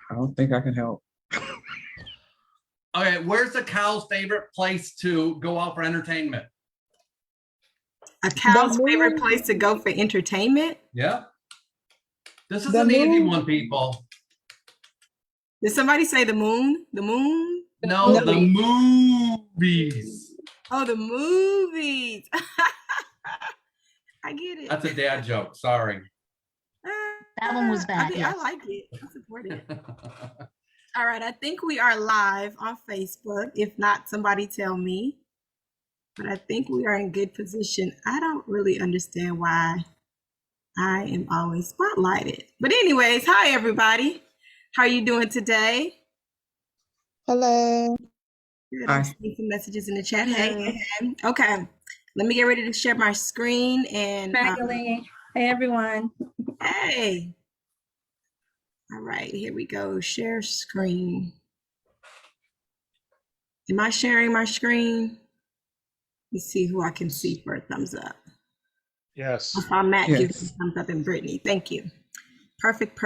I don't think I can help. Okay, where's the cow's favorite place to go out for entertainment? A cow's favorite place to go for entertainment? Yeah. This is an easy one, people. Did somebody say the moon? The moon? No, the movies. Oh, the movies. I get it. That's a dad joke. Sorry. That one was bad. I like it. I support it. All right. I think we are live on Facebook. If not, somebody tell me. But I think we are in good position. I don't really understand why I am always spotlighted. But anyways, hi, everybody. How are you doing today? Hello. Good. I'm seeing some messages in the chat. Hey. Okay. Let me get ready to share my screen and Magdalene. Hey everyone. Hey. All right, here we go. Share screen. Am I sharing my screen? Let's see who I can see for a thumbs up. Yes. I saw Matt Yes. give me a thumbs up and Brittany. Thank you. Perfect.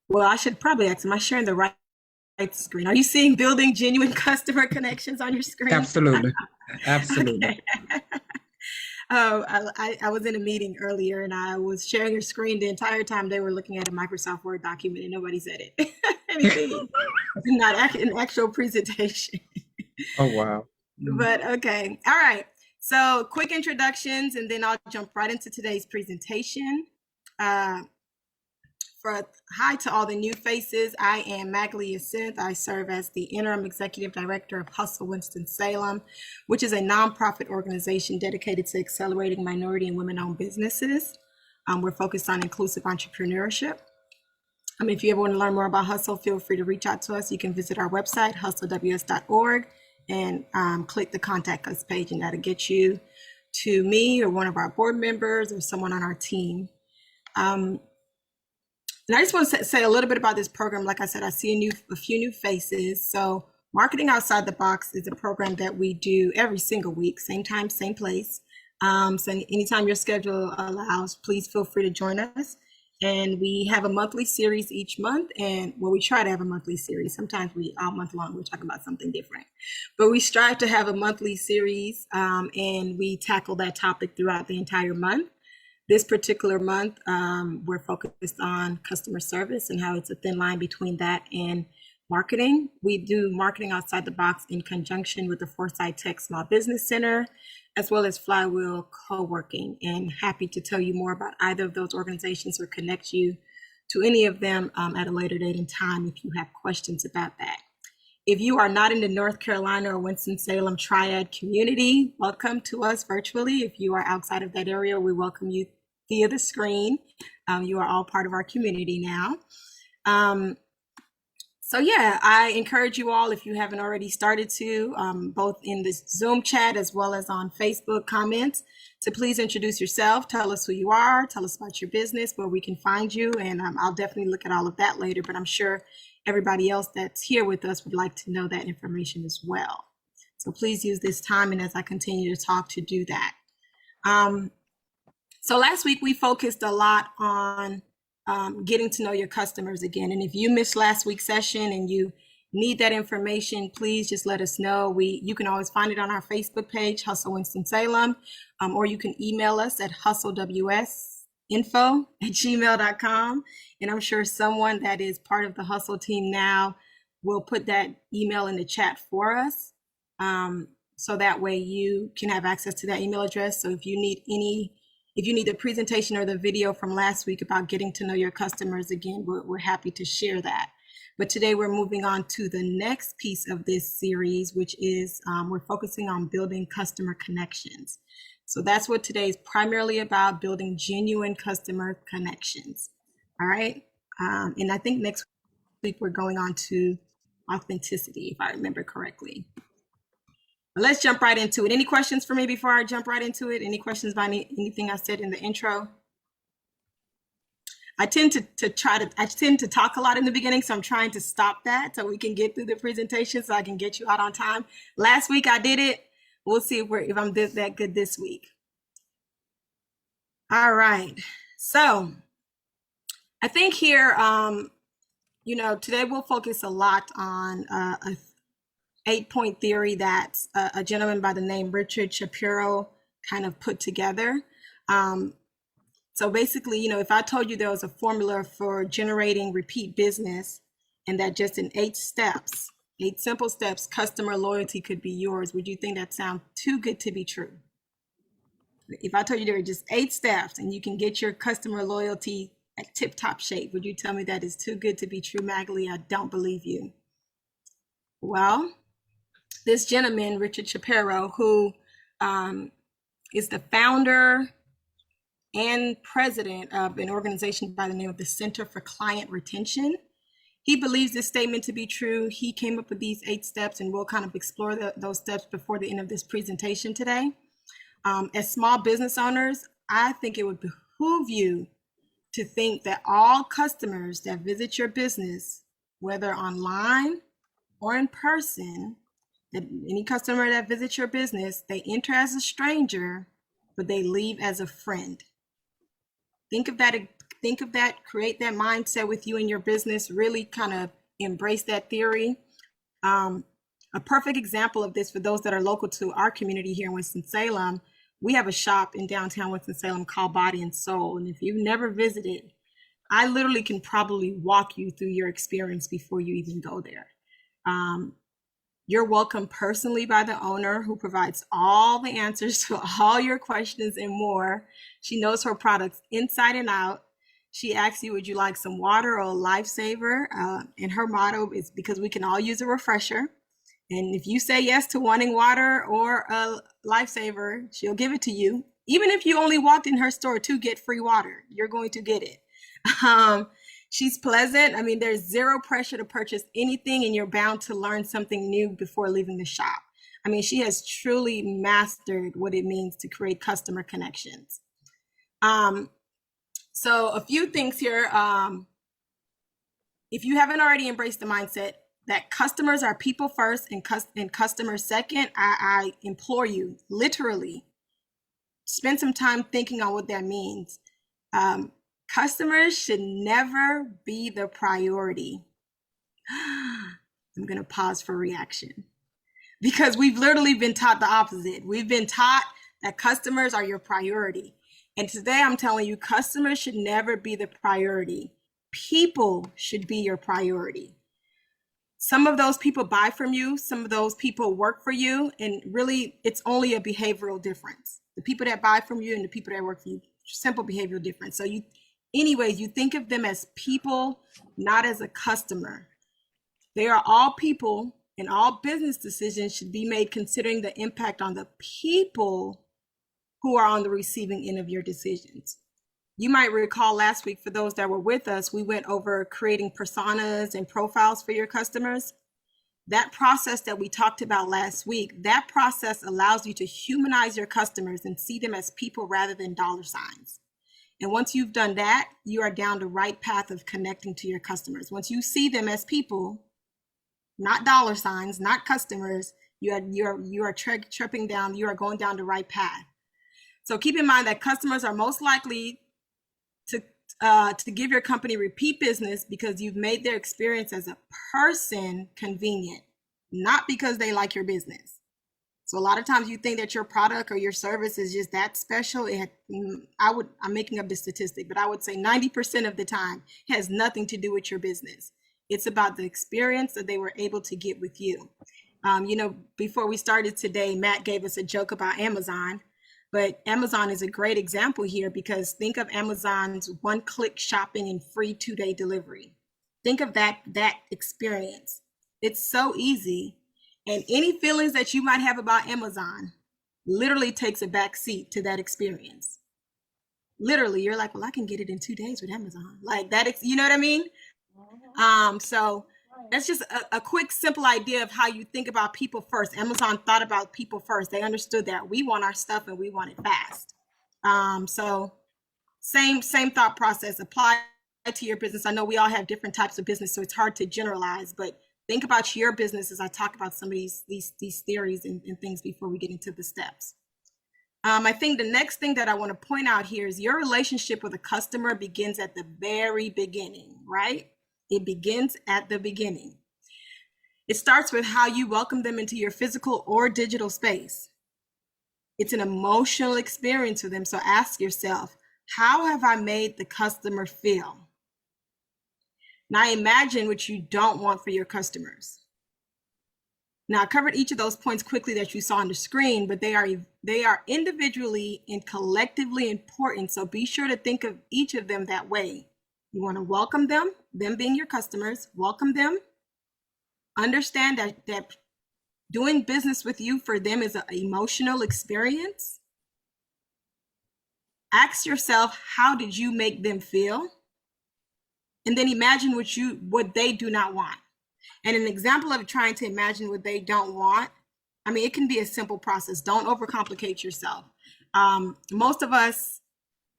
Well, I should probably ask, am I sharing the right screen? Are you seeing building genuine customer connections on your screen? Absolutely. Absolutely. Okay. I was in a meeting earlier and I was sharing your screen the entire time they were looking at a Microsoft Word document and nobody said it. Anything, not an actual presentation. Oh, wow. But okay. All right. So quick introductions and then I'll jump right into today's presentation. Hi to all the new faces. I am Magdalene Jacinth. I serve as the Interim Executive Director of Hustle Winston-Salem, which is a nonprofit organization dedicated to accelerating minority and women-owned businesses. We're focused on inclusive entrepreneurship. If you ever want to learn more about Hustle, feel free to reach out to us. You can visit our website, hustlews.org, and click the Contact Us page, and that'll get you to me or one of our board members or someone on our team. And I just want to say a little bit about this program. Like I said, I see a few new faces. So Marketing Outside the Box is a program that we do every single week, same time, same place. So anytime your schedule allows, please feel free to join us. And we have a monthly series each month. And we try to have a monthly series. Sometimes all month long, we talk about something different. But we strive to have a monthly series and we tackle that topic throughout the entire month. This particular month, we're focused on customer service and how it's a thin line between that and marketing. We do Marketing Outside the Box in conjunction with the Foresight Tech Small Business Center, as well as Flywheel Co-working. And happy to tell you more about either of those organizations or connect you to any of them at a later date and time if you have questions about that. If you are not in the North Carolina or Winston-Salem Triad community, welcome to us virtually. If you are outside of that area, we welcome you via the screen. You are all part of our community now. So yeah, I encourage you all, if you haven't already started to, both in the Zoom chat as well as on Facebook comments, to please introduce yourself, tell us who you are, tell us about your business, where we can find you. And I'll definitely look at all of that later, but I'm sure everybody else that's here with us would like to know that information as well. So please use this time and as I continue to talk to do that. So last week we focused a lot on getting to know your customers again. And if you missed last week's session and you need that information, please just let us know. You can always find it on our Facebook page, Hustle Winston-Salem, or you can email us at hustlewsinfo@gmail.com. And I'm sure someone that is part of the Hustle team now will put that email in the chat for us. So that way you can have access to that email address. So if you need the presentation or the video from last week about getting to know your customers again, we're happy to share that. But today we're moving on to the next piece of this series, which is we're focusing on building customer connections. So that's what today is primarily about, building genuine customer connections. All right. And I think next week we're going on to authenticity, if I remember correctly. Let's jump right into it. Any questions for me before I jump right into it? Any questions about anything I said in the intro? I tend to talk a lot in the beginning, so I'm trying to stop that so we can get through the presentation so I can get you out on time. Last week I did it. We'll see if I'm that good this week. All right. So I think here, today we'll focus a lot on a 8-point theory that a gentleman by the name Richard Shapiro kind of put together. So basically, if I told you there was a formula for generating repeat business and that just in 8 simple steps, customer loyalty could be yours, would you think that sounds too good to be true? If I told you there were just 8 steps and you can get your customer loyalty at tip-top shape, would you tell me that is too good to be true, Magali? I don't believe you. Well, this gentleman, Richard Shapiro, who is the founder and president of an organization by the name of the Center for Client Retention. He believes this statement to be true. He came up with these 8 steps, and we'll kind of explore those steps before the end of this presentation today. As small business owners, I think it would behoove you to think that all customers that visit your business, whether online or in person, that any customer that visits your business, they enter as a stranger, but they leave as a friend. Think of that, create that mindset with you in your business, really kind of embrace that theory. A perfect example of this for those that are local to our community here in Winston-Salem, we have a shop in downtown Winston-Salem called Body and Soul. And if you've never visited, I literally can probably walk you through your experience before you even go there. You're welcomed personally by the owner, who provides all the answers to all your questions and more. She knows her products inside and out. She asks you, would you like some water or a lifesaver? And her motto is, because we can all use a refresher. And if you say yes to wanting water or a lifesaver, she'll give it to you. Even if you only walked in her store to get free water, you're going to get it. She's pleasant. I mean, there's zero pressure to purchase anything, and you're bound to learn something new before leaving the shop. I mean, she has truly mastered what it means to create customer connections. So a few things here. If you haven't already embraced the mindset that customers are people first and customers second, I implore you, literally, spend some time thinking on what that means. Customers should never be the priority. I'm going to pause for reaction, because we've literally been taught the opposite. We've been taught that customers are your priority. And today I'm telling you, customers should never be the priority. People should be your priority. Some of those people buy from you, some of those people work for you, and really it's only a behavioral difference. The people that buy from you and the people that work for you, simple behavioral difference. So you think of them as people, not as a customer. They are all people, and all business decisions should be made considering the impact on the people who are on the receiving end of your decisions. You might recall last week, for those that were with us, we went over creating personas and profiles for your customers. That process that we talked about last week, that process allows you to humanize your customers and see them as people rather than dollar signs. And once you've done that, you are down the right path of connecting to your customers. Once you see them as people, not dollar signs, not customers, you are tripping down, you are going down the right path. So keep in mind that customers are most likely to give your company repeat business because you've made their experience as a person convenient, not because they like your business. So a lot of times you think that your product or your service is just that special. I'm making up the statistic, but I would say 90% of the time it has nothing to do with your business. It's about the experience that they were able to get with you. Before we started today, Matt gave us a joke about Amazon. But Amazon is a great example here, because think of Amazon's one-click shopping and free 2-day delivery. Think of that experience. It's so easy. And any feelings that you might have about Amazon literally takes a back seat to that experience. Literally, you're like, well, I can get it in 2 days with Amazon. Like that, you know what I mean? So that's just a quick, simple idea of how you think about people first. Amazon thought about people first. They understood that we want our stuff and we want it fast. So same thought process apply to your business. I know we all have different types of business, so it's hard to generalize, but think about your business as I talk about some of these theories and things before we get into the steps. I think the next thing that I want to point out here is your relationship with a customer begins at the very beginning, right? It begins at the beginning. It starts with how you welcome them into your physical or digital space. It's an emotional experience for them. So ask yourself, how have I made the customer feel? Now imagine what you don't want for your customers. Now I covered each of those points quickly that you saw on the screen, but they are individually and collectively important. So be sure to think of each of them that way. You want to welcome them being your customers, welcome them. Understand that doing business with you for them is an emotional experience. Ask yourself, how did you make them feel? And then imagine what they do not want. And an example of trying to imagine what they don't want, I mean, it can be a simple process. Don't overcomplicate yourself. Most of us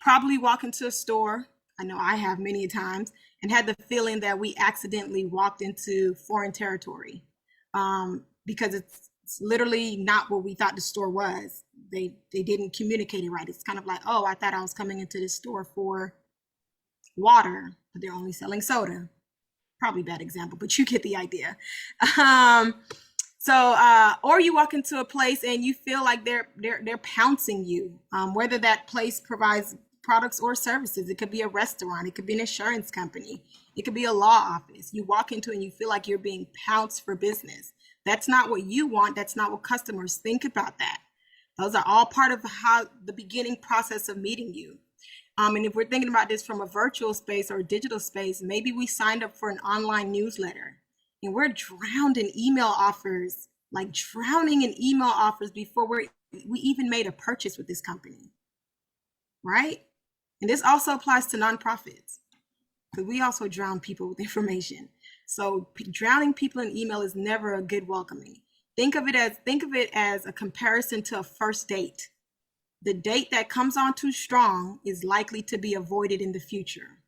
probably walk into a store, I know I have many times, and had the feeling that we accidentally walked into foreign territory because it's literally not what we thought the store was. They didn't communicate it right. It's kind of like, oh, I thought I was coming into this store for water, but they're only selling soda. Probably a bad example, but you get the idea. Or you walk into a place and you feel like they're pouncing you, whether that place provides products or services. It could be a restaurant, it could be an insurance company, it could be a law office. You walk into and you feel like you're being pounced for business. That's not what you want. That's not what customers think about that. Those are all part of the beginning process of meeting you. And if we're thinking about this from a virtual space or a digital space, maybe we signed up for an online newsletter and we're drowned in email offers, like drowning in email offers before we even made a purchase with this company, right? And this also applies to nonprofits, because we also drown people with information. So drowning people in email is never a good welcoming. Think of it as a comparison to a first date. The date that comes on too strong is likely to be avoided in the future,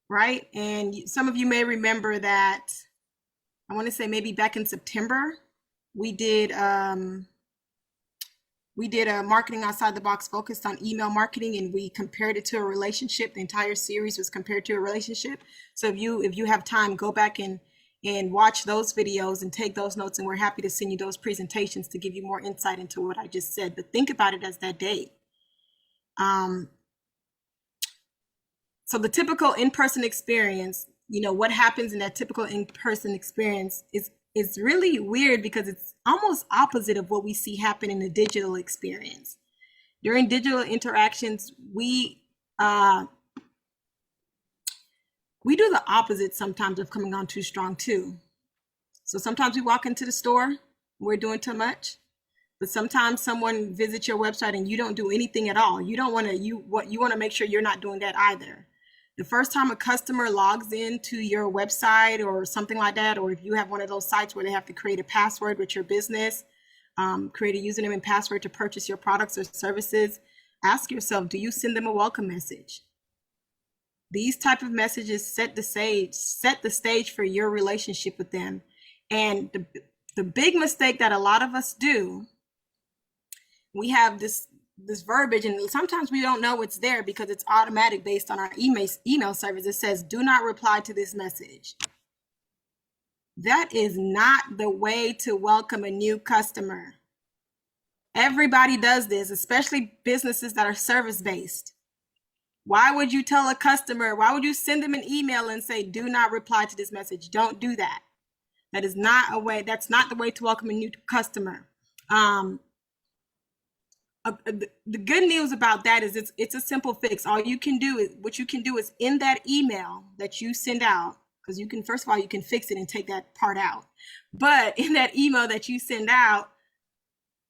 right? And some of you may remember that, I want to say maybe back in September, we did a marketing outside the box focused on email marketing, and we compared it to a relationship. The entire series was compared to a relationship. So if you have time, go back and watch those videos and take those notes, and we're happy to send you those presentations to give you more insight into what I just said. But think about it as that date. So the typical in-person experience, what happens in that typical in-person experience is really weird, because it's almost opposite of what we see happen in the digital experience. During digital interactions, we do the opposite sometimes of coming on too strong too. So sometimes we walk into the store, we're doing too much, but sometimes someone visits your website and you don't do anything at all. You want to make sure you're not doing that either. The first time a customer logs into your website or something like that, or if you have one of those sites where they have to create a password with your business, create a username and password to purchase your products or services, ask yourself, do you send them a welcome message? These type of messages set the stage for your relationship with them. And the big mistake that a lot of us do, we have this verbiage, and sometimes we don't know it's there because it's automatic based on our email service. It says, do not reply to this message. That is not the way to welcome a new customer. Everybody does this, especially businesses that are service-based. Why would you tell a customer, why would you send them an email and say, do not reply to this message? Don't do that. That is not a way, that's not the way to welcome a new customer. The good news about that is it's a simple fix. What you can do is in that email that you send out, because you can, first of all, you can fix it and take that part out. But in that email that you send out,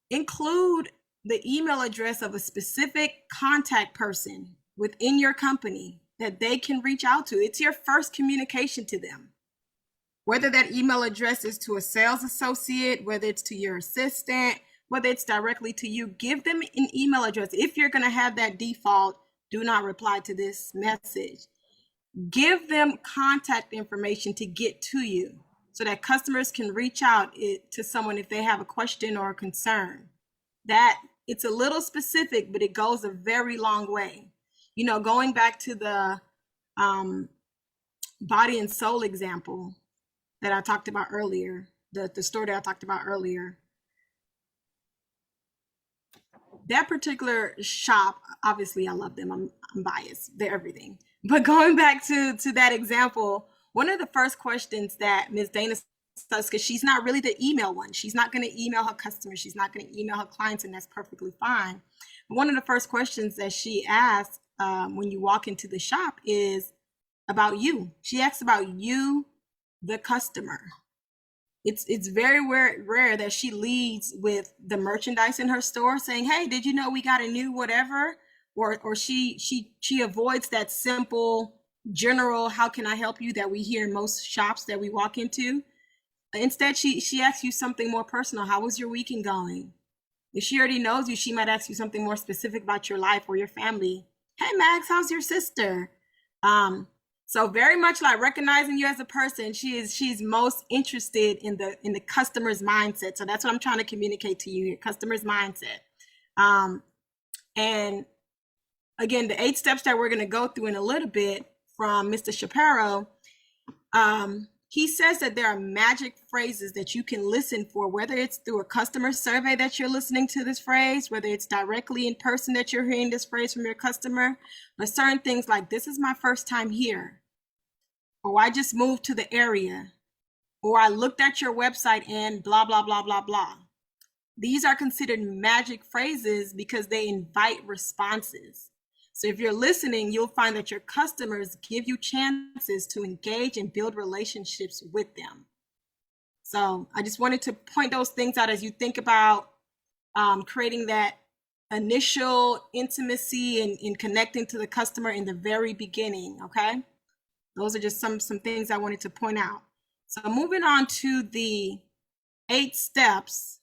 include the email address of a specific contact person within your company that they can reach out to. It's your first communication to them. Whether that email address is to a sales associate, whether it's to your assistant, whether it's directly to you, give them an email address. If you're going to have that default, do not reply to this message. Give them contact information to get to you so that customers can reach out to someone if they have a question or a concern. That it's a little specific, but it goes a very long way. You know, going back to the body and soul example that I talked about earlier, the story that I talked about earlier, that particular shop, obviously I love them. I'm biased. They're everything. But going back to that example, one of the first questions that Ms. Dana does, because she's not really the email one. She's not going to email her customers. She's not going to email her clients, and that's perfectly fine. But one of the first questions that she asks when you walk into the shop is about you. She asks about you, the customer. It's very rare that she leads with the merchandise in her store saying, hey, did you know we got a new whatever? Or she avoids that simple general, how can I help you, that we hear in most shops that we walk into. Instead, she asks you something more personal. How was your weekend going? If she already knows you, she might ask you something more specific about your life or your family. Hey, Max, how's your sister? So very much like recognizing you as a person, she's most interested in the customer's mindset. So that's what I'm trying to communicate to you here, customer's mindset. And again, the 8 steps that we're going to go through in a little bit from Mr. Shapiro, he says that there are magic phrases that you can listen for, whether it's through a customer survey that you're listening to this phrase, whether it's directly in person that you're hearing this phrase from your customer, but certain things like, this is my first time here, or I just moved to the area, or I looked at your website and blah, blah, blah, blah, blah. These are considered magic phrases because they invite responses. So if you're listening, you'll find that your customers give you chances to engage and build relationships with them. So I just wanted to point those things out as you think about creating that initial intimacy and connecting to the customer in the very beginning, okay? Those are just some things I wanted to point out. So moving on to the 8 steps.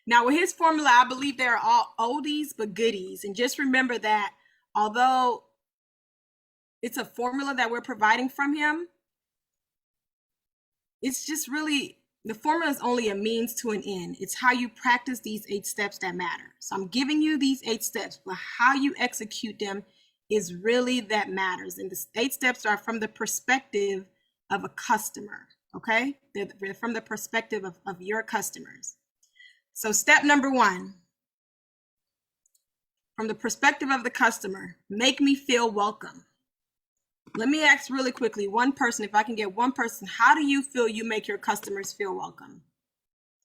Now with his formula, I believe they're all oldies but goodies. And just remember that although it's a formula that we're providing from him, it's just really, the formula is only a means to an end. It's how you practice these 8 steps that matter. So I'm giving you these 8 steps, but how you execute them is really that matters. And the 8 steps are from the perspective of a customer, okay? They're from the perspective of your customers. So step number 1, from the perspective of the customer, make me feel welcome. Let me ask really quickly, one person, if I can get one person, how do you feel you make your customers feel welcome?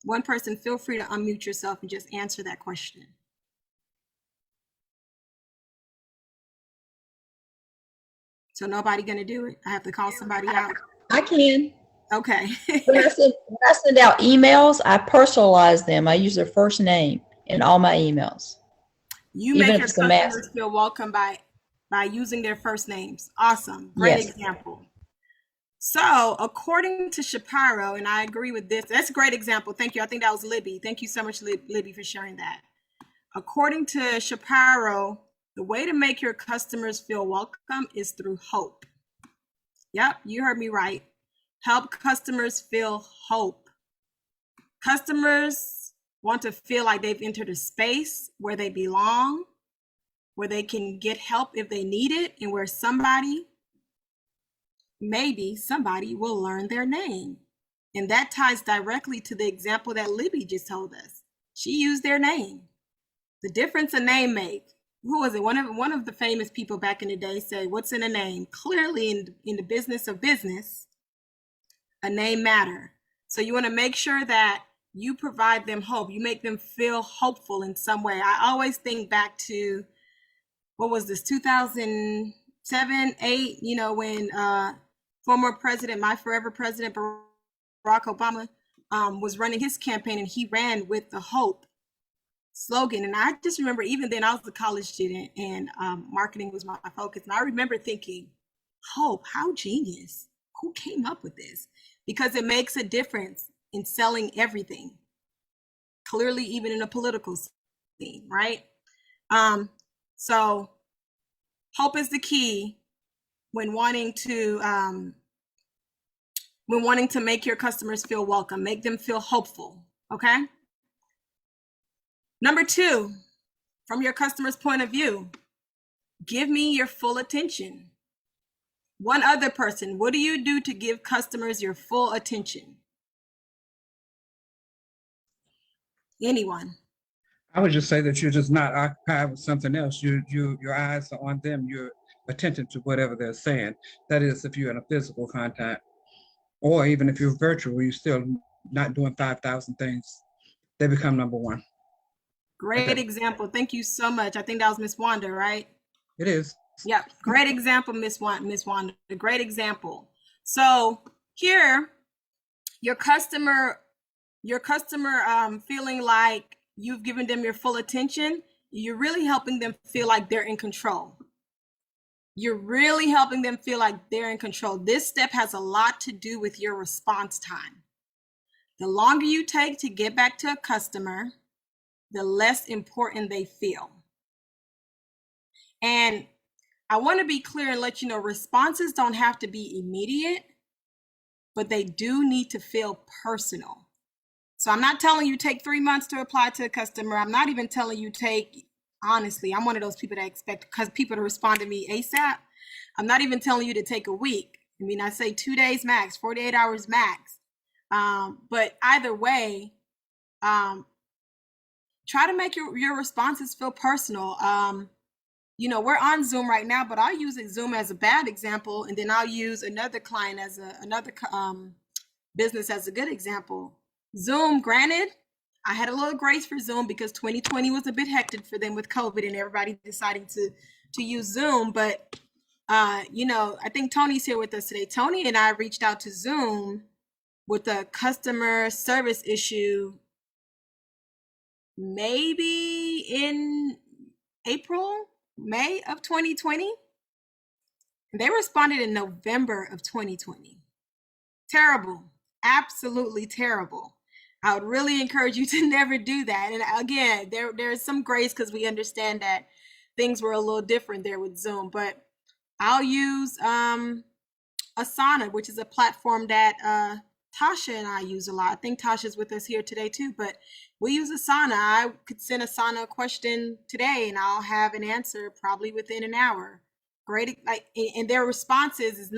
One person, feel free to unmute yourself and just answer that question. So nobody gonna do it? I have to call somebody out? I can. Okay. When I send out emails, I personalize them. I use their first name in all my emails. You Even make if your it's a mass. customers feel welcome by using their first names. Awesome. Great Yes. example. So according to Shapiro, and I agree with this, that's a great example. Thank you. I think that was Libby. Thank you so much, Libby, for sharing that. According to Shapiro, the way to make your customers feel welcome is through hope. Yep, you heard me right. Help customers feel hope. Customers want to feel like they've entered a space where they belong, where they can get help if they need it, and where maybe somebody will learn their name. And that ties directly to the example that Libby just told us. She used their name. The difference a name makes. Who was it? One of the famous people back in the day said, what's in a name? Clearly in the business of business, a name matter. So you want to make sure that you provide them hope. You make them feel hopeful in some way. I always think back to, what was this, 2007, 8, you know, when former president, my forever president, Barack Obama, was running his campaign, and he ran with the hope slogan. And I just remember, even then I was a college student and marketing was my focus. And I remember thinking, hope, how genius. Who came up with this? Because it makes a difference in selling everything. Clearly, even in a political scene, right? So hope is the key when wanting to make your customers feel welcome, make them feel hopeful. Okay. Number 2, from your customer's point of view, give me your full attention. One other person, what do you do to give customers your full attention? Anyone? I would just say that you're just not occupied with something else. Your eyes are on them. You're attentive to whatever they're saying. That is, if you're in a physical contact, or even if you're virtual, you're still not doing 5,000 things. They become number one. Great Okay. example. Thank you so much. I think that was Miss Wanda, right? It is. Yep. Great example, Miss Wanda. Great example. So here, your customer feeling like you've given them your full attention, you're really helping them feel like they're in control. You're really helping them feel like they're in control. This step has a lot to do with your response time. The longer you take to get back to a customer, the less important they feel. And I want to be clear and let you know, responses don't have to be immediate, but they do need to feel personal. So I'm not telling you take 3 months to apply to a customer. I'm not even telling you honestly, I'm one of those people that expect people to respond to me ASAP. I'm not even telling you to take a week. I mean, I say 2 days max, 48 hours max. But either way, try to make your responses feel personal. We're on Zoom right now, but I'll use Zoom as a bad example, and then I'll use another client as another business as a good example. Zoom, granted, I had a little grace for Zoom because 2020 was a bit hectic for them with COVID and everybody deciding to use Zoom. But, I think Tony's here with us today. Tony and I reached out to Zoom with a customer service issue maybe in May of 2020. They responded in November of 2020. Terrible, absolutely terrible. I would really encourage you to never do that. And again, there's some grace because we understand that things were a little different there with Zoom, but I'll use Asana, which is a platform that Tasha and I use a lot. I think Tasha's with us here today too, but we use Asana. I could send Asana a question today and I'll have an answer probably within an hour. Great. And their responses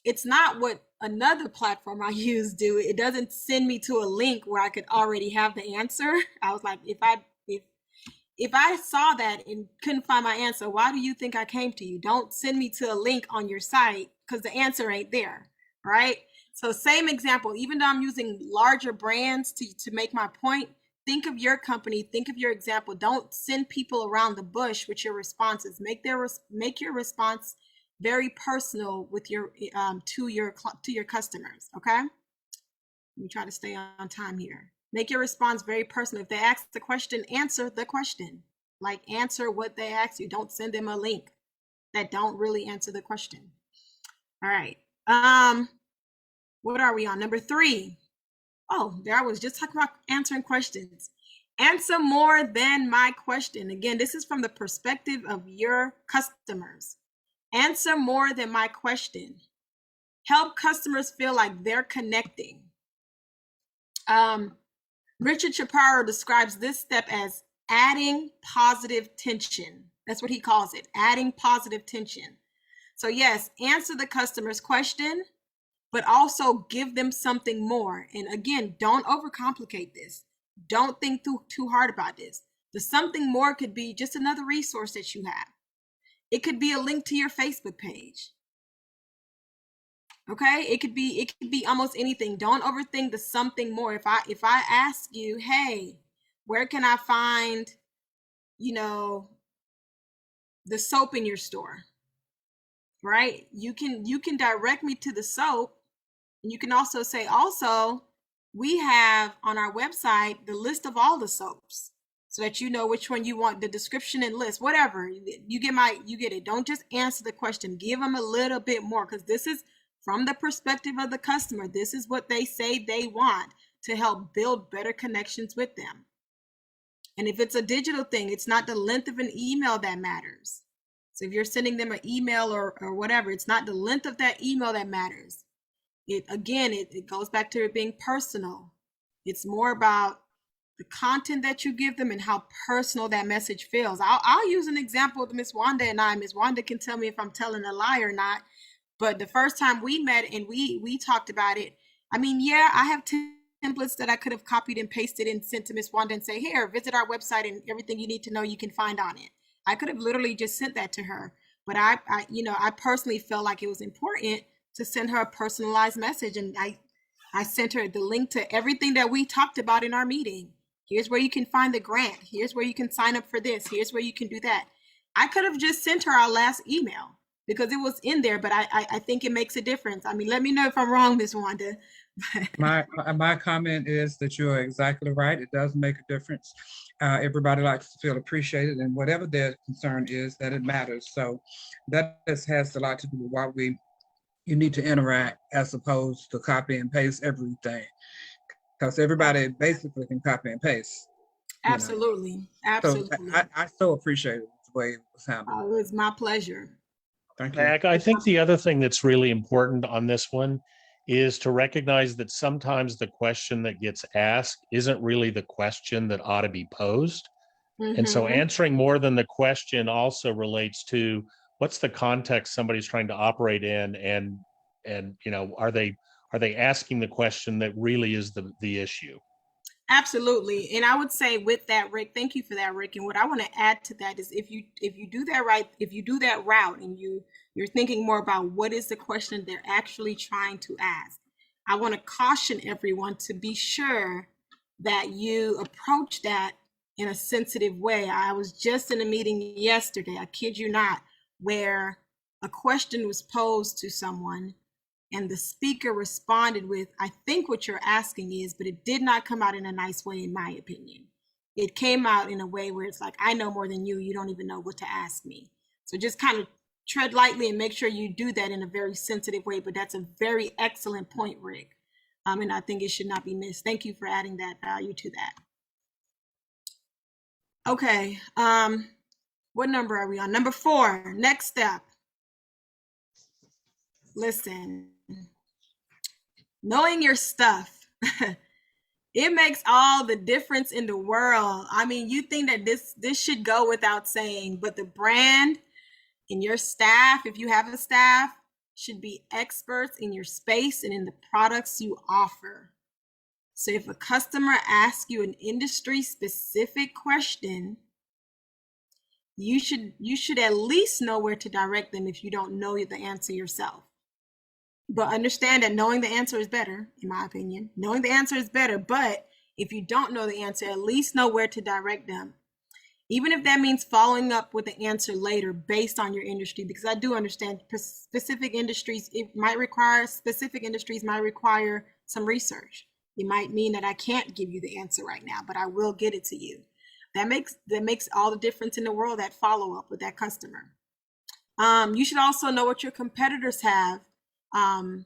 it's not what another platform I use do. It doesn't send me to a link where I could already have the answer. I was like, if I saw that and couldn't find my answer, why do you think I came to you? Don't send me to a link on your site because the answer ain't there, right? So same example, even though I'm using larger brands to make my point, think of your company, think of your example. Don't send people around the bush with your responses. Make your response very personal with your to your customers. Okay, let me try to stay on time here. Make your response very personal. If they ask the question, answer the question. Like, answer what they ask you. Don't send them a link that don't really answer the question. All right. What are we on? Number 3. Oh, there I was just talking about answering questions. Answer more than my question. Again, this is from the perspective of your customers. Answer more than my question. Help customers feel like they're connecting. Richard Chaparro describes this step as adding positive tension. That's what he calls it, adding positive tension. So yes, answer the customer's question, but also give them something more. And again, don't overcomplicate this. Don't think too hard about this. The something more could be just another resource that you have. It could be a link to your Facebook page. Okay, it could be almost anything. Don't overthink the something more. If I ask you, hey, where can I find, the soap in your store? Right? You can direct me to the soap. And you can also say, we have on our website the list of all the soaps so that you know which one you want, the description and list, whatever. You get it. Don't just answer the question. Give them a little bit more, because this is from the perspective of the customer. This is what they say they want to help build better connections with them. And if it's a digital thing, it's not the length of an email that matters. So if you're sending them an email or whatever, it's not the length of that email that matters. It goes back to it being personal. It's more about the content that you give them and how personal that message feels. I'll use an example of Miss Wanda and I. Miss Wanda can tell me if I'm telling a lie or not. But the first time we met and we talked about it, I mean, yeah, I have templates that I could have copied and pasted and sent to Miss Wanda and say, here, visit our website and everything you need to know you can find on it. I could have literally just sent that to her. But I personally felt like it was important to send her a personalized message. And I sent her the link to everything that we talked about in our meeting. Here's where you can find the grant. Here's where you can sign up for this. Here's where you can do that. I could have just sent her our last email because it was in there, but I think it makes a difference. I mean, let me know if I'm wrong, Miss Wanda. My comment is that you're exactly right. It does make a difference. Everybody likes to feel appreciated, and whatever their concern is, that it matters. So that has a lot to do with why you need to interact as opposed to copy and paste everything, because everybody basically can copy and paste. Absolutely, absolutely. So I so appreciate it the way it was handled. It was my pleasure. Thank you. Mac, I think the other thing that's really important on this one is to recognize that sometimes the question that gets asked isn't really the question that ought to be posed. And so answering more than the question also relates to what's the context somebody's trying to operate in, and are they asking the question that really is the issue? Absolutely. And I would say with that, Rick, thank you for that, Rick. And what I want to add to that is if you do that right, if you do that route and you're thinking more about what is the question they're actually trying to ask, I want to caution everyone to be sure that you approach that in a sensitive way. I was just in a meeting yesterday, I kid you not, where a question was posed to someone and the speaker responded with, I think what you're asking is, but it did not come out in a nice way, in my opinion. It came out in a way where it's like, I know more than you. You don't even know what to ask me. So just kind of tread lightly and make sure you do that in a very sensitive way. But that's a very excellent point, Rick. And I think it should not be missed. Thank you for adding that value to that. Okay. What number are we on? Number 4, next step. Listen, knowing your stuff, it makes all the difference in the world. I mean, you think that this should go without saying, but the brand and your staff, if you have a staff, should be experts in your space and in the products you offer. So if a customer asks you an industry specific question, you should at least know where to direct them if you don't know the answer yourself. But understand that knowing the answer is better, in my opinion. Knowing the answer is better, but if you don't know the answer, at least know where to direct them. Even if that means following up with the answer later based on your industry, because I do understand specific industries might require some research. It might mean that I can't give you the answer right now, but I will get it to you. That makes all the difference in the world, that follow up with that customer. You should also know what your competitors have and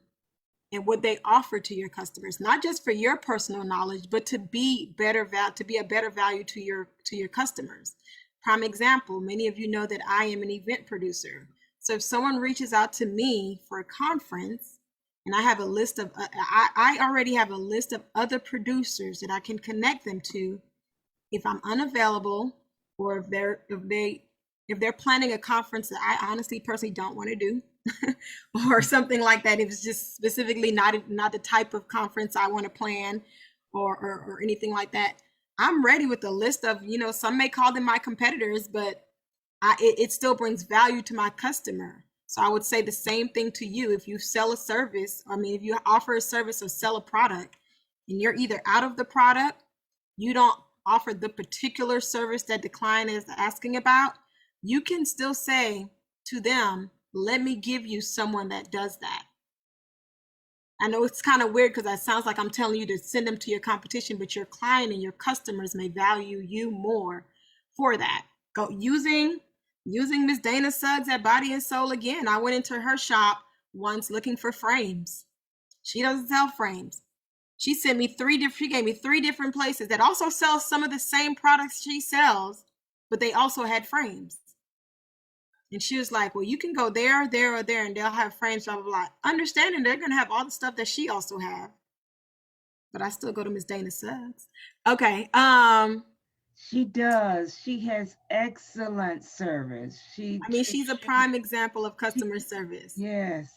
what they offer to your customers, not just for your personal knowledge, but to be a better value to your customers. Prime example, many of you know that I am an event producer. So if someone reaches out to me for a conference, and I have a list of, I already have a list of other producers that I can connect them to if I'm unavailable, or if they're planning a conference that I honestly personally don't want to do. Or something like that. If it's just specifically not the type of conference I want to plan or anything like that, I'm ready with a list of, some may call them my competitors, but it still brings value to my customer. So I would say the same thing to you. If you sell a service, if you offer a service or sell a product and you're either out of the product, you don't offer the particular service that the client is asking about, you can still say to them, let me give you someone that does that. I know it's kind of weird because it sounds like I'm telling you to send them to your competition, but your client and your customers may value you more for that. Go using Miss Dana Suggs at Body and Soul again. I went into her shop once looking for frames. She doesn't sell frames. She gave me 3 different places that also sell some of the same products she sells, but they also had frames. And she was like, well, you can go there, there, or there, and they'll have frames, blah, blah, blah. Understanding they're going to have all the stuff that she also have. but I still go to Miss Dana Suggs. Okay. She does. She has excellent service. I mean, she's a prime example of customer service. Yes.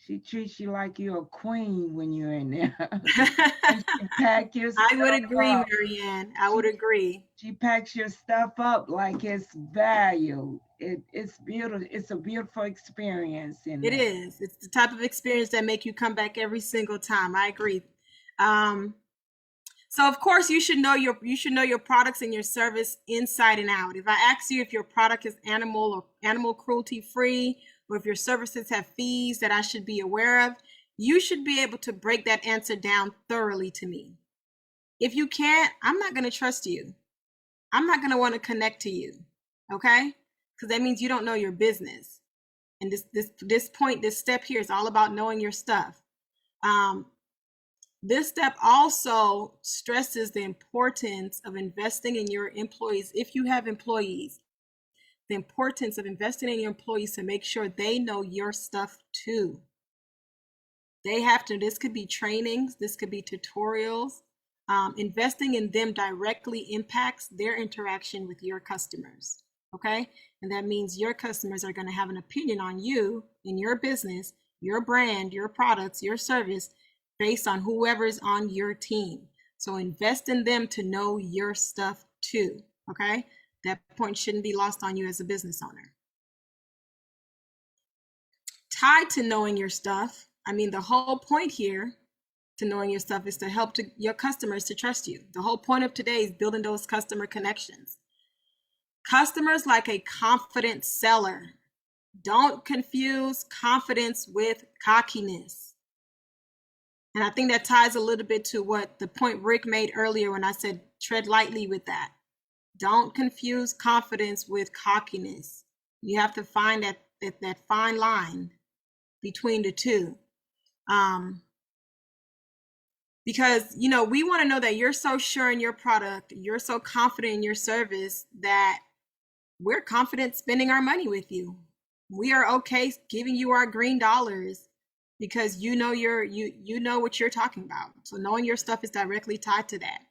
She treats you like you're a queen when you're in there. And she pack your I would stuff agree, up. Marianne. I would agree. She packs your stuff up like it's value. It's beautiful. It's a beautiful experience. It is. It's the type of experience that make you come back every single time. I agree. So of course you should know your products and your service inside and out. If I ask you if your product is animal cruelty free, or if your services have fees that I should be aware of, you should be able to break that answer down thoroughly to me. If you can't, I'm not going to trust you. I'm not going to want to connect to you. Okay? Because that means you don't know your business. And this step here is all about knowing your stuff. This step also stresses the importance of investing in your employees. If you have employees, the importance of investing in your employees to make sure they know your stuff too. They have to, this could be trainings, this could be tutorials. Investing in them directly impacts their interaction with your customers, okay? And that means your customers are going to have an opinion on you and your business, your brand, your products, your service, based on whoever's on your team. So invest in them to know your stuff too, okay? That point shouldn't be lost on you as a business owner. Tied to knowing your stuff, I mean, the whole point here to knowing your stuff is to help your customers to trust you. The whole point of today is building those customer connections. Customers like a confident seller. Don't confuse confidence with cockiness. And I think that ties a little bit to what the point Rick made earlier when I said tread lightly with that. Don't confuse confidence with cockiness. You have to find that fine line between the two. Because, you know, we want to know that you're so sure in your product, you're so confident in your service that we're confident spending our money with you. We are okay giving you our green dollars because you know you know what you're talking about. So knowing your stuff is directly tied to that.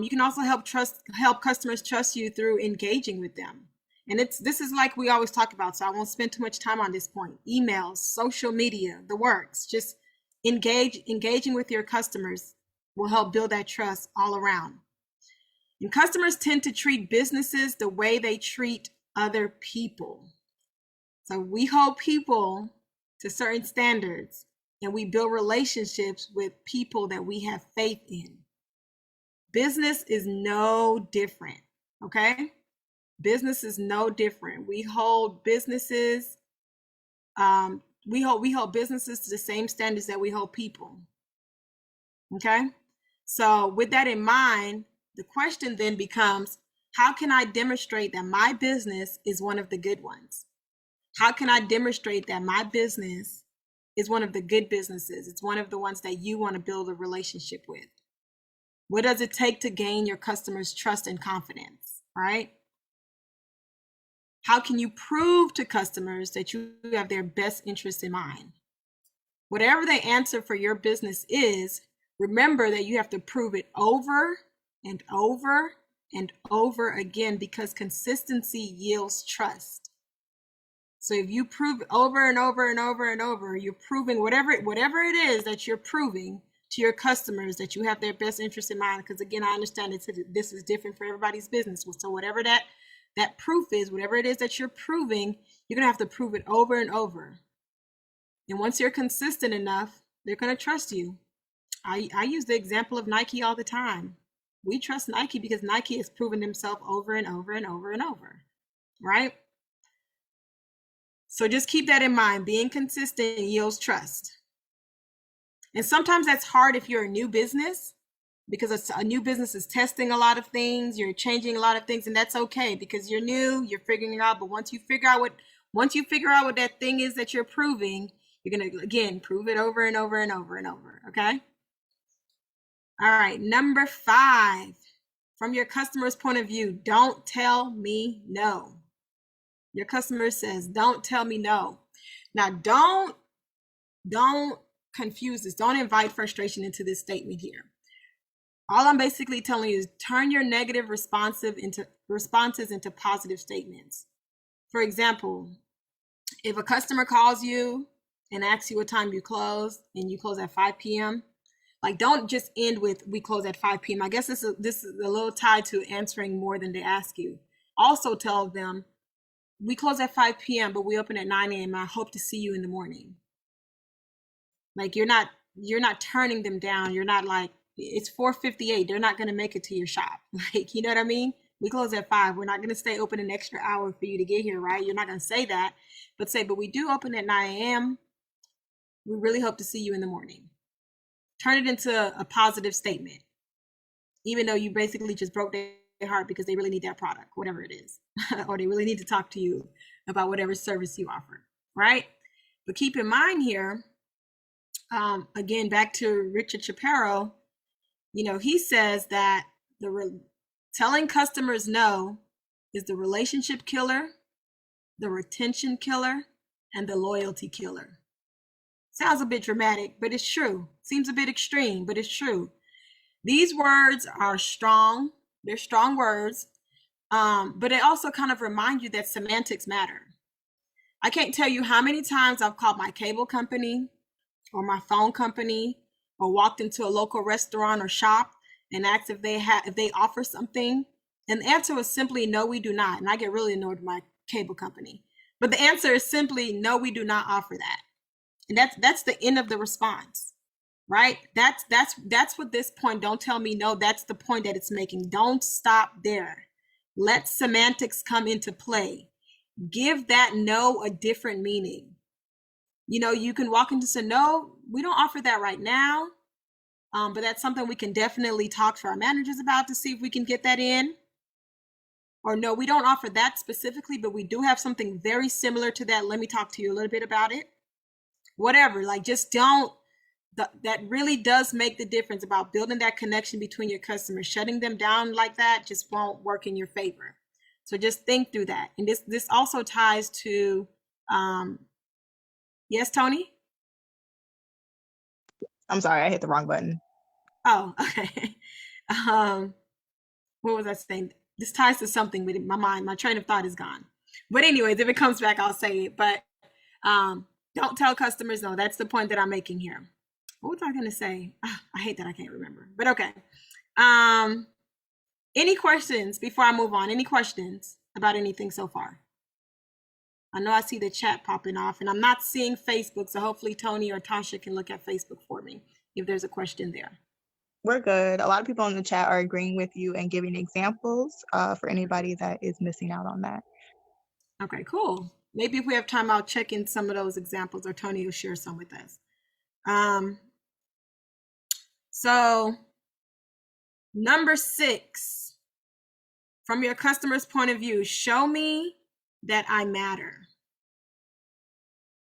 You can also help customers trust you through engaging with them. And this is like we always talk about, so I won't spend too much time on this point. Emails, social media, the works. Just engaging with your customers will help build that trust all around. And customers tend to treat businesses the way they treat other people. So we hold people to certain standards, and we build relationships with people that we have faith in. Business is no different, okay? Business is no different. We hold businesses, we hold businesses to the same standards that we hold people, okay? So with that in mind, the question then becomes, how can I demonstrate that my business is one of the good ones? How can I demonstrate that my business is one of the good businesses? It's one of the ones that you want to build a relationship with. What does it take to gain your customers' trust and confidence, right? How can you prove to customers that you have their best interest in mind? Whatever the answer for your business is, remember that you have to prove it over and over and over again, because consistency yields trust. So if you prove over and over and over and over, you're proving whatever it is that you're proving to your customers that you have their best interest in mind. Because again, I understand this is different for everybody's business. So whatever that proof is, whatever it is that you're proving, you're gonna have to prove it over and over. And once you're consistent enough, they're gonna trust you. I use the example of Nike all the time. We trust Nike because Nike has proven himself over and over and over and over, right? So just keep that in mind. Being consistent yields trust. And sometimes that's hard if you're a new business, because a new business is testing a lot of things, you're changing a lot of things, and that's okay because you're new, you're figuring it out. But once you figure out what that thing is that you're proving, you're gonna again prove it over and over and over and over. Okay. All right, number 5, from your customer's point of view, don't tell me no. Your customer says, don't tell me no. Now, don't confuse this. Don't invite frustration into this statement here. All I'm basically telling you is turn your negative responses into positive statements. For example, if a customer calls you and asks you what time you close and you close at 5 p.m., like don't just end with we close at 5 p.m. I guess this is a little tied to answering more than they ask you. Also tell them we close at 5 p.m., but we open at 9 a.m. I hope to see you in the morning. Like you're not turning them down. You're not like, it's 4:58. They're not going to make it to your shop. Like, you know what I mean? We close at 5. We're not going to stay open an extra hour for you to get here, right? You're not going to say that, but say, but we do open at 9 a.m. We really hope to see you in the morning. Turn it into a positive statement, even though you basically just broke their heart because they really need that product, whatever it is, or they really need to talk to you about whatever service you offer, right? But keep in mind here, again, back to Richard Shapiro, he says that telling customers no is the relationship killer, the retention killer, and the loyalty killer. Sounds a bit dramatic, but it's true. Seems a bit extreme, but it's true. These words are strong. They're strong words, but they also kind of remind you that semantics matter. I can't tell you how many times I've called my cable company or my phone company or walked into a local restaurant or shop and asked if they offer something. And the answer was simply, no, we do not. And I get really annoyed with my cable company. But the answer is simply, no, we do not offer that. And that's the end of the response, right? That's what this point, don't tell me no, that's the point that it's making. Don't stop there. Let semantics come into play. Give that no a different meaning. You can walk into say, no, we don't offer that right now. But that's something we can definitely talk to our managers about to see if we can get that in. Or no, we don't offer that specifically, but we do have something very similar to that. Let me talk to you a little bit about it. Whatever, like just don't, that really does make the difference about building that connection between your customers. Shutting them down like that just won't work in your favor. So just think through that. And this also ties to, yes, Tony? I'm sorry, I hit the wrong button. Oh, okay. What was I saying? This ties to something with my mind. My train of thought is gone. But anyways, if it comes back, I'll say it. But don't tell customers no. That's the point that I'm making here. What was I going to say? I hate that I can't remember. But okay. Any questions before I move on? Any questions about anything so far? I know I see the chat popping off, and I'm not seeing Facebook, so hopefully Tony or Tasha can look at Facebook for me if there's a question there. We're good. A lot of people in the chat are agreeing with you and giving examples for anybody that is missing out on that. Okay, cool. Maybe if we have time, I'll check in some of those examples, or Tony will share some with us. So number 6, from your customer's point of view, show me that I matter.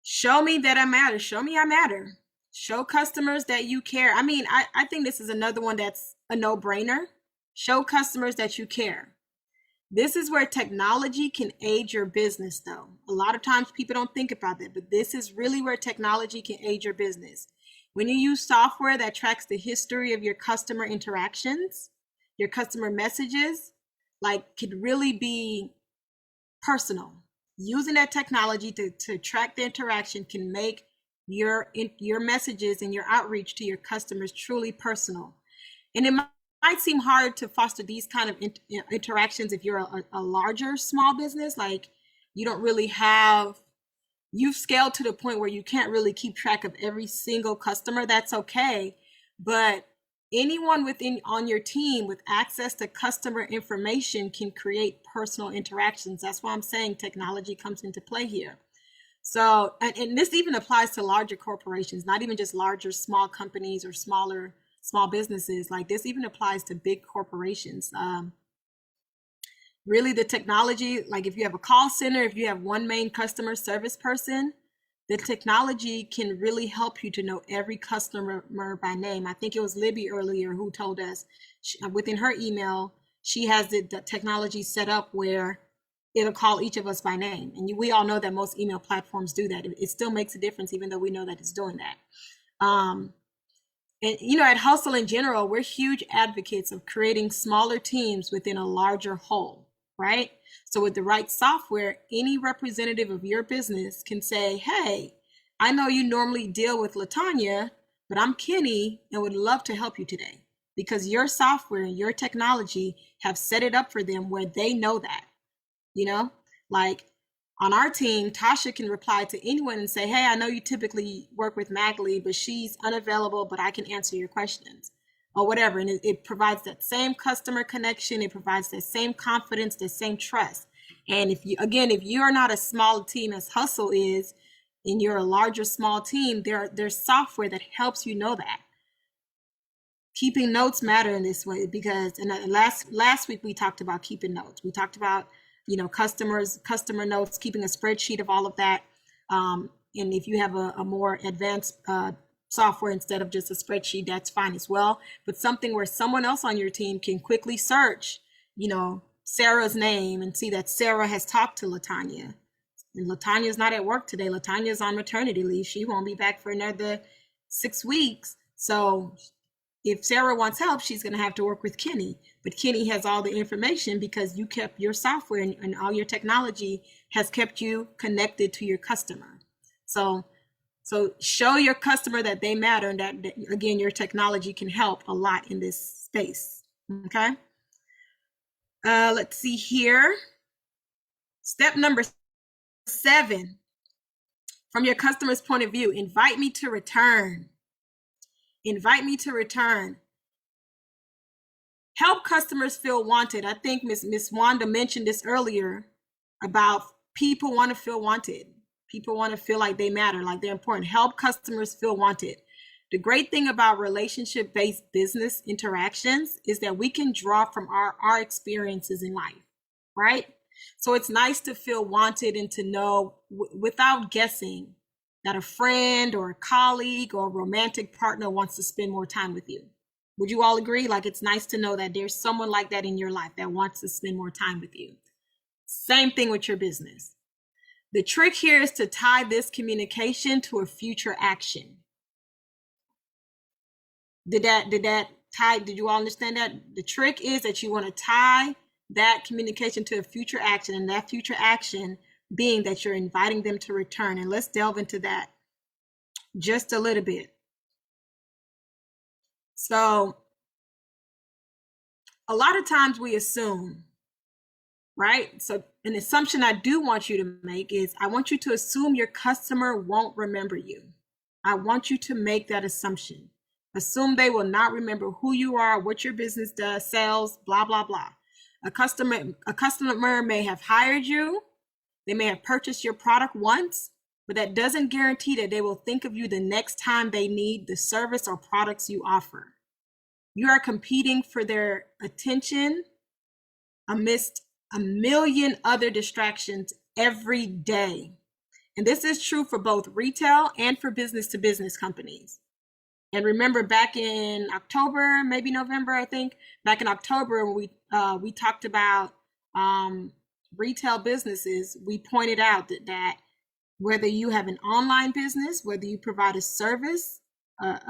Show me that I matter. Show me I matter. Show customers that you care. I mean, I think this is another one that's a no-brainer. Show customers that you care. This is where technology can aid your business, though. A lot of times people don't think about that, but this is really where technology can aid your business. When you use software that tracks the history of your customer interactions, your customer messages, like could really be personal. Using that technology to track the interaction can make your messages and your outreach to your customers truly personal. And it might seem hard to foster these kind of interactions if you're a larger small business, like you don't really have, you've scaled to the point where you can't really keep track of every single customer. That's okay. But anyone on your team with access to customer information can create personal interactions. That's why I'm saying technology comes into play here. So, and this even applies to larger corporations, not even just larger small companies or small businesses. Like this even applies to big corporations. Really the technology, like if you have a call center, if you have one main customer service person, the technology can really help you to know every customer by name. I think it was Libby earlier who told us within her email, she has the technology set up where it'll call each of us by name. And we all know that most email platforms do that. It still makes a difference, even though we know that it's doing that. And at Hustle in general, we're huge advocates of creating smaller teams within a larger whole, right? So with the right software, any representative of your business can say, hey, I know you normally deal with LaTanya, but I'm Kenny and would love to help you today, because your software and your technology have set it up for them where they know that, like on our team, Tasha can reply to anyone and say, hey, I know you typically work with Magley, but she's unavailable, but I can answer your questions or whatever. And it provides that same customer connection. It provides that same confidence, the same trust. And if you are not a small team as Hustle is, and you're a larger small team, there's software that helps you know that. Keeping notes matter in this way because last week we talked about keeping notes. We talked about customer notes, keeping a spreadsheet of all of that. And if you have a more advanced software instead of just a spreadsheet, that's fine as well. But something where someone else on your team can quickly search, Sarah's name and see that Sarah has talked to LaTanya. And LaTanya's not at work today. LaTanya's on maternity leave. She won't be back for another 6 weeks. So if Sarah wants help, she's going to have to work with Kenny. But Kenny has all the information because you kept your software and all your technology has kept you connected to your customer. So show your customer that they matter and that again, your technology can help a lot in this space. Okay. Let's see here. Step number 7, from your customer's point of view, invite me to return. Invite me to return. Help customers feel wanted. I think Miss Wanda mentioned this earlier about people want to feel wanted. People want to feel like they matter, like they're important. Help customers feel wanted. The great thing about relationship-based business interactions is that we can draw from our experiences in life, right? So it's nice to feel wanted and to know without guessing that a friend or a colleague or a romantic partner wants to spend more time with you. Would you all agree? Like it's nice to know that there's someone like that in your life that wants to spend more time with you. Same thing with your business. The trick here is to tie this communication to a future action. Did you all understand that? The trick is that you want to tie that communication to a future action, and that future action being that you're inviting them to return. And let's delve into that just a little bit. So a lot of times we assume, right? So an assumption I do want you to make is I want you to assume your customer won't remember you. I want you to make that assumption. Assume they will not remember who you are, what your business does, sells, blah, blah, blah. A customer may have hired you. They may have purchased your product once, but that doesn't guarantee that they will think of you the next time they need the service or products you offer. You are competing for their attention amidst a million other distractions every day. And this is true for both retail and for business-to-business companies. And remember back in October, maybe November, I think, back in October when we talked about retail businesses, we pointed out that whether you have an online business, whether you provide a service,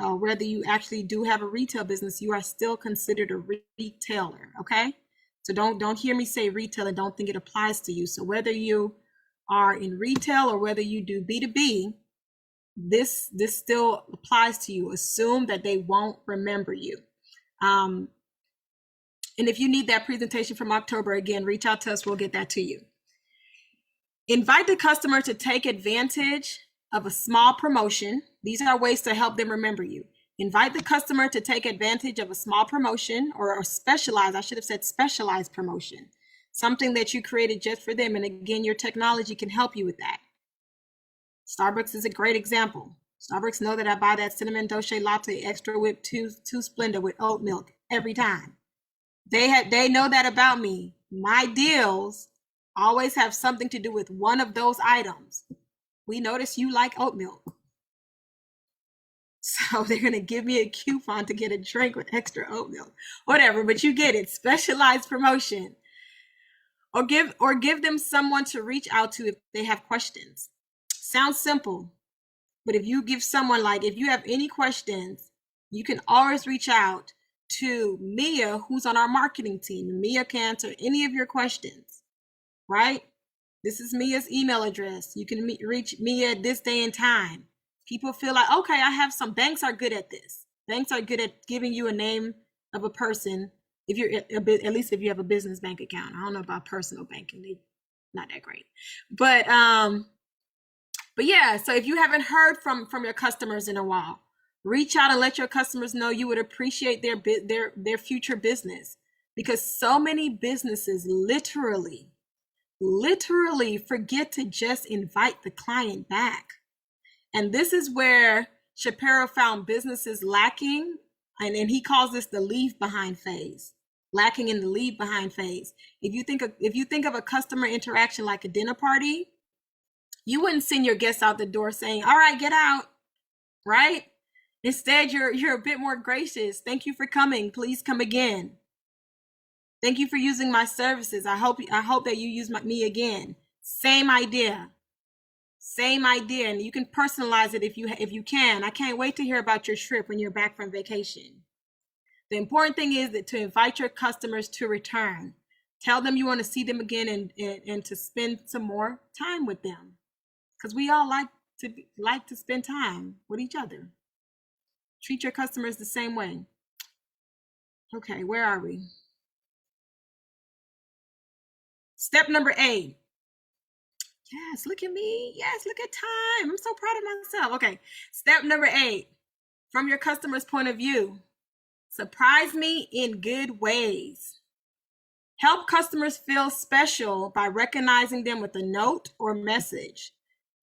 or whether you actually do have a retail business, you are still considered a retailer, okay? So don't hear me say retail and don't think it applies to you. So whether you are in retail or whether you do B2B, this still applies to you. Assume that they won't remember you. And if you need that presentation from October, again, reach out to us. We'll get that to you. Invite the customer to take advantage of a small promotion. These are ways to help them remember you. Invite the customer to take advantage of a small promotion or a specialized, I should have said specialized promotion, something that you created just for them. And again, your technology can help you with that. Starbucks is a great example. Starbucks know that I buy that cinnamon dolce latte extra whip two Splenda with oat milk every time. They know that about me. My deals always have something to do with one of those items. We notice you like oat milk. So they're going to give me a coupon to get a drink with extra oat milk, whatever, but you get it. Specialized promotion. Or give them someone to reach out to if they have questions. Sounds simple, but if you give someone, like, if you have any questions, you can always reach out to Mia, who's on our marketing team, and Mia can answer any of your questions, right? This is Mia's email address. You can reach Mia at this day and time. People feel like, okay, I have some, banks are good at this. Banks are good at giving you a name of a person. If you're at least if you have a business bank account. I don't know about personal banking. They're not that great. But yeah, so if you haven't heard from your customers in a while, reach out and let your customers know you would appreciate their future business, because so many businesses literally forget to just invite the client back. And this is where Shapiro found businesses lacking, and he calls this the leave behind phase. Lacking in the leave behind phase. If you think of a customer interaction like a dinner party, you wouldn't send your guests out the door saying, "All right, get out," right? Instead, you're a bit more gracious. "Thank you for coming. Please come again. Thank you for using my services. I hope that you use me again." Same idea. And you can personalize it if you can. I can't wait to hear about your trip when you're back from vacation. The important thing is that to invite your customers to return. Tell them you want to see them again and to spend some more time with them, because we all like to spend time with each other. Treat your customers the same way. Okay, where are we? Step number 8. Yes, look at me. Yes, look at time. I'm so proud of myself. Okay, step number 8. From your customer's point of view, surprise me in good ways. Help customers feel special by recognizing them with a note or message,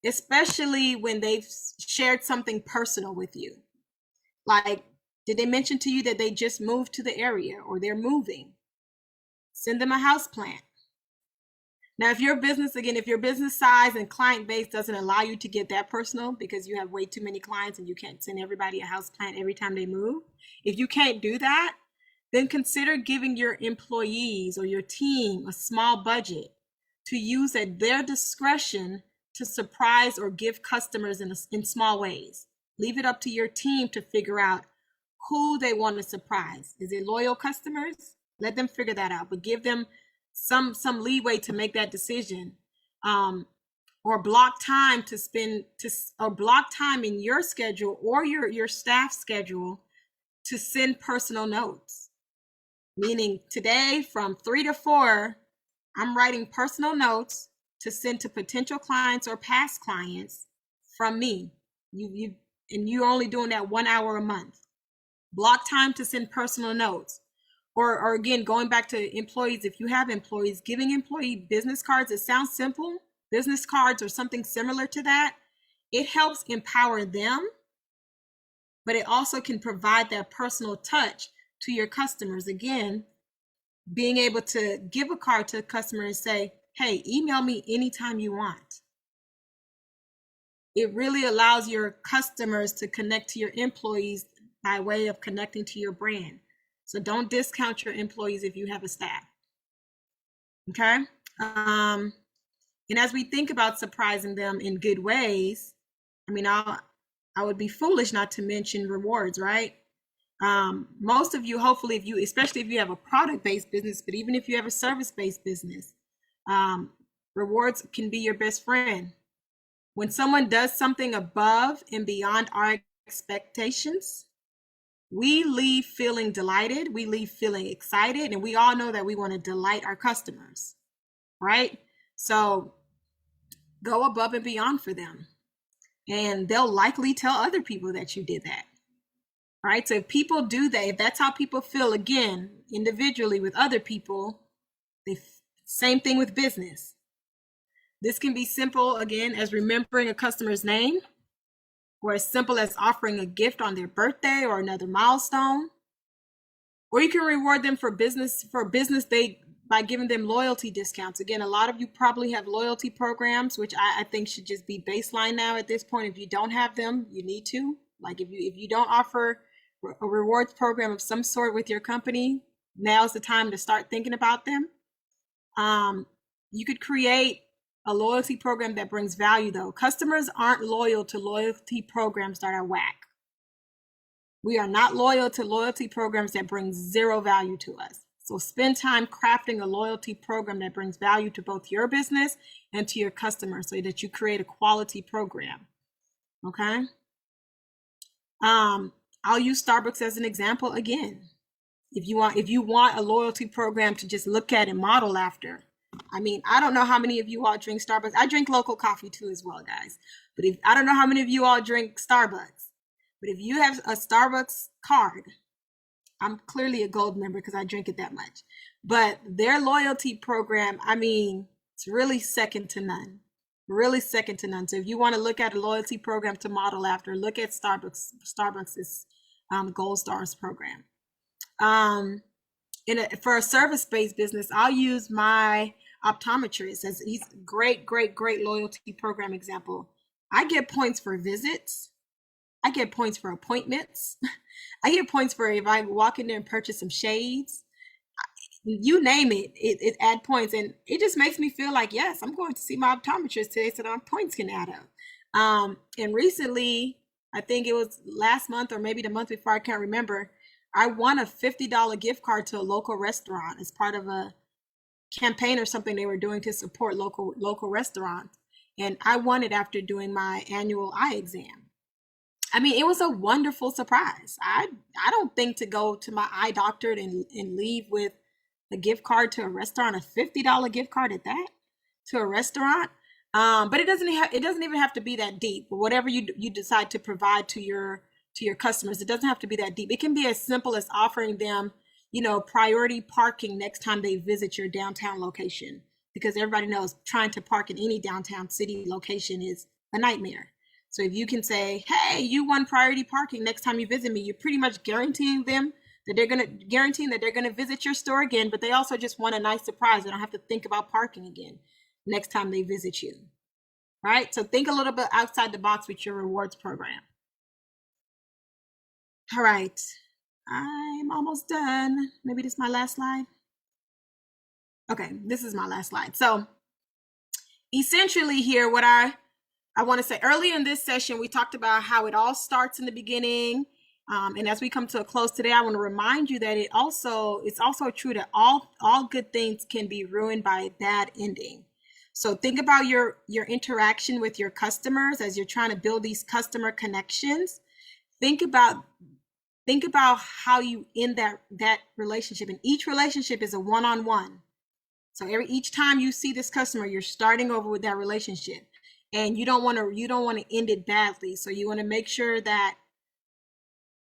especially when they've shared something personal with you. Like, did they mention to you that they just moved to the area or they're moving? Send them a house plant. Now, if your business size and client base doesn't allow you to get that personal because you have way too many clients and you can't send everybody a house plant every time they move, if you can't do that, then consider giving your employees or your team a small budget to use at their discretion to surprise or give customers in small ways. Leave it up to your team to figure out who they want to surprise. Is it loyal customers? Let them figure that out, but give them some leeway to make that decision, or block time in your schedule or your staff schedule to send personal notes. Meaning today from 3 to 4, I'm writing personal notes to send to potential clients or past clients from me. You're only doing that 1 hour a month. Block time to send personal notes. Or again, going back to employees, if you have employees, giving employee business cards, it sounds simple, business cards or something similar to that. It helps empower them, but it also can provide that personal touch to your customers. Again, being able to give a card to a customer and say, "Hey, email me anytime you want." It really allows your customers to connect to your employees by way of connecting to your brand. So don't discount your employees if you have a staff. Okay. And as we think about surprising them in good ways, I mean, I would be foolish not to mention rewards, right? Most of you, hopefully, especially if you have a product-based business, but even if you have a service-based business, rewards can be your best friend. When someone does something above and beyond our expectations, we leave feeling delighted, we leave feeling excited, and we all know that we want to delight our customers, right? So go above and beyond for them, and they'll likely tell other people that you did that, right? So if people do that, if that's how people feel, again, individually with other people, same thing with business. This can be simple, again, as remembering a customer's name, or as simple as offering a gift on their birthday or another milestone. Or you can reward them for business by giving them loyalty discounts. Again, a lot of you probably have loyalty programs, which I think should just be baseline now at this point. If you don't have them, you need to. Like if you don't offer a rewards program of some sort with your company, now's the time to start thinking about them. You could create a loyalty program that brings value, though. Customers aren't loyal to loyalty programs that are whack. We are not loyal to loyalty programs that bring zero value to us. So spend time crafting a loyalty program that brings value to both your business and to your customers so that you create a quality program. Okay. I'll use Starbucks as an example again. If you want a loyalty program to just look at and model after. I mean, I don't know how many of you all drink Starbucks. I drink local coffee too as well, guys. But I don't know how many of you all drink Starbucks. But if you have a Starbucks card, I'm clearly a gold member because I drink it that much. But their loyalty program, I mean, it's really second to none. Really second to none. So if you want to look at a loyalty program to model after, look at Starbucks's Gold Stars program. For a service-based business, I'll use my optometrist as he's great loyalty program example. I get points for visits. I get points for appointments. I get points for if I walk in there and purchase some shades. You name it, it add points. And it just makes me feel like, yes, I'm going to see my optometrist today so that my points can add up. And recently, I think it was last month or maybe the month before, I can't remember, I won a $50 gift card to a local restaurant as part of a campaign or something they were doing to support local restaurants. And I won it after doing my annual eye exam. I mean, it was a wonderful surprise. I don't think to go to my eye doctor and leave with a gift card to a restaurant, a $50 gift card at that, to a restaurant. But it doesn't even have to be that deep. But whatever you decide to provide to your customers, it doesn't have to be that deep. It can be as simple as offering them, priority parking next time they visit your downtown location, because everybody knows trying to park in any downtown city location is a nightmare. So if you can say, hey, you won priority parking next time you visit me, you're pretty much guaranteeing that they're going to visit your store again, but they also just want a nice surprise. They don't have to think about parking again next time they visit you. Right? So think a little bit outside the box with your rewards program. All right, I'm almost done. Maybe this is my last slide. Okay, this is my last slide. So essentially here, what I want to say, earlier in this session, we talked about how it all starts in the beginning. And as we come to a close today, I want to remind you that it's also true that all good things can be ruined by a bad ending. So think about your interaction with your customers as you're trying to build these customer connections. Think about how you end that relationship. And each relationship is a one-on-one. So each time you see this customer, you're starting over with that relationship. And you don't want to end it badly. So you want to make sure that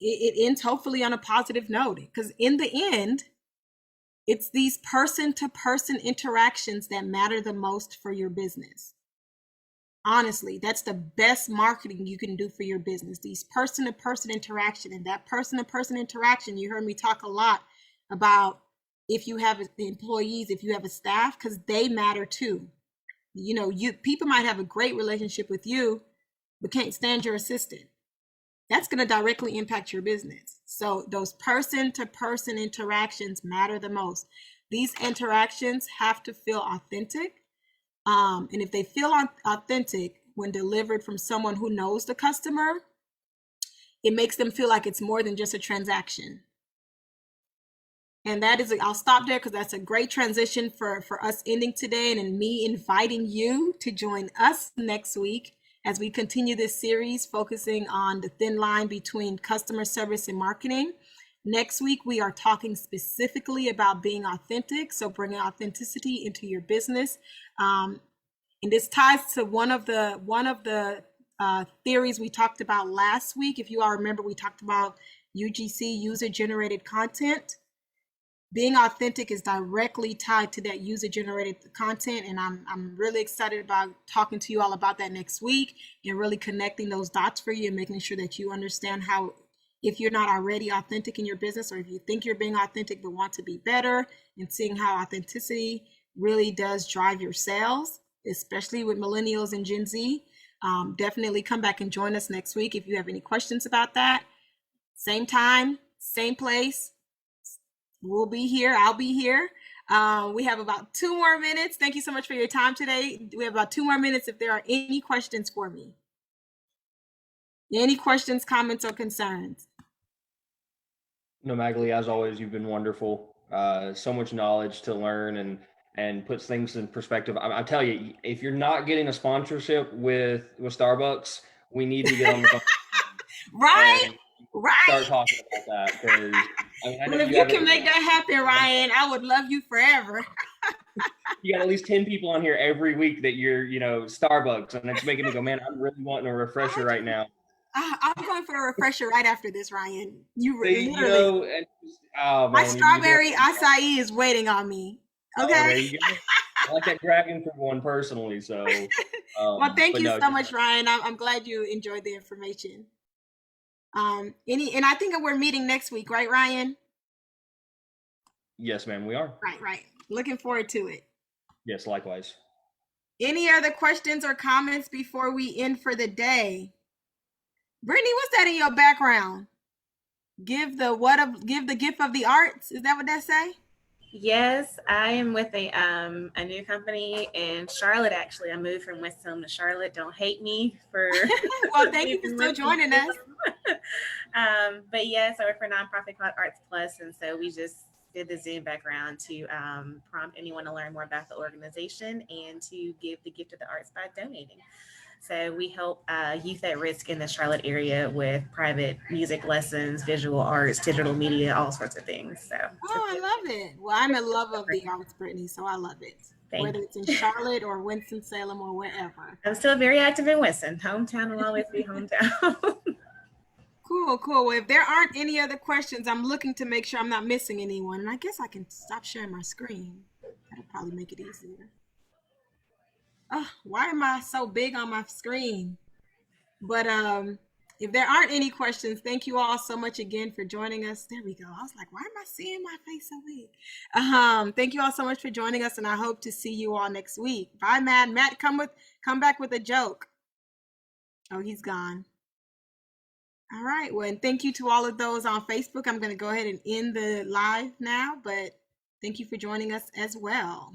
it ends hopefully on a positive note, because in the end, it's these person-to-person interactions that matter the most for your business. Honestly, that's the best marketing you can do for your business, these person-to-person interaction. And that person-to-person interaction, you heard me talk a lot about if you have employees, if you have a staff, because they matter too. People might have a great relationship with you, but can't stand your assistant. That's going to directly impact your business. So those person-to-person interactions matter the most. These interactions have to feel authentic. And if they feel authentic when delivered from someone who knows the customer, it makes them feel like it's more than just a transaction. And I'll stop there because that's a great transition for us ending today, and me inviting you to join us next week as we continue this series focusing on the thin line between customer service and marketing. Next week, we are talking specifically about being authentic, so bringing authenticity into your business. And this ties to one of the theories we talked about last week. If you all remember, we talked about UGC, user-generated content. Being authentic is directly tied to that user-generated content, and I'm really excited about talking to you all about that next week and really connecting those dots for you and making sure that you understand how, if you're not already authentic in your business, or if you think you're being authentic but want to be better, and seeing how authenticity really does drive your sales, especially with millennials and Gen Z. Definitely come back and join us next week if you have any questions about that. Same time, same place. We'll be here. I'll be here. We have about 2 more minutes. Thank you so much for your time today. We have about 2 more minutes if there are any questions for me. Any questions, comments, or concerns? No, Magali, as always, you've been wonderful. So much knowledge to learn and puts things in perspective. I tell you, if you're not getting a sponsorship with Starbucks, we need to get on the phone Right, and right. start talking about that because I mean, I know Well, if you you have can make that happen, Ryan, I would love you forever. you got at least 10 people on here every week that you're, Starbucks, and it's making me go, man, I'm really wanting a refresher right now. I'm going for a refresher right after this, Ryan. You See, literally. and oh My man, strawberry acai is waiting on me. oh, Okay. there you go. I like that dragon for one personally. So, Well, thank but you no, so much, Ryan. I'm glad you enjoyed the information. And I think we're meeting next week, right, Ryan? yes, ma'am, we are. Right. Looking forward to it. Yes, likewise. Any other questions or comments before we end for the day? Brittany, what's that in your background? Give the gift of the arts. Is that what that say? Yes, I am with a new company in Charlotte. Actually, I moved from Winston-Salem to Charlotte. Don't hate me for. Well, thank you for still joining us. But yes, I work for a nonprofit called Arts Plus, and so we just did the Zoom background to prompt anyone to learn more about the organization and to give the gift of the arts by donating. So we help youth at risk in the Charlotte area with private music lessons, visual arts, digital media, all sorts of things. So I love it. Well, I'm in love of the arts, Brittany, so I love it. Whether it's in Charlotte or Winston-Salem or wherever. I'm still very active in Winston. Hometown will always be hometown. Cool. Well, if there aren't any other questions, I'm looking to make sure I'm not missing anyone. And I guess I can stop sharing my screen. That'll probably make it easier. Oh, why am I so big on my screen? But if there aren't any questions, thank you all so much again for joining us. There we go. I was like, why am I seeing my face so big? Thank you all so much for joining us, and I hope to see you all next week. Bye, Matt. Matt, come back with a joke. Oh, he's gone. All right. Well, and thank you to all of those on Facebook. I'm going to go ahead and end the live now, but thank you for joining us as well.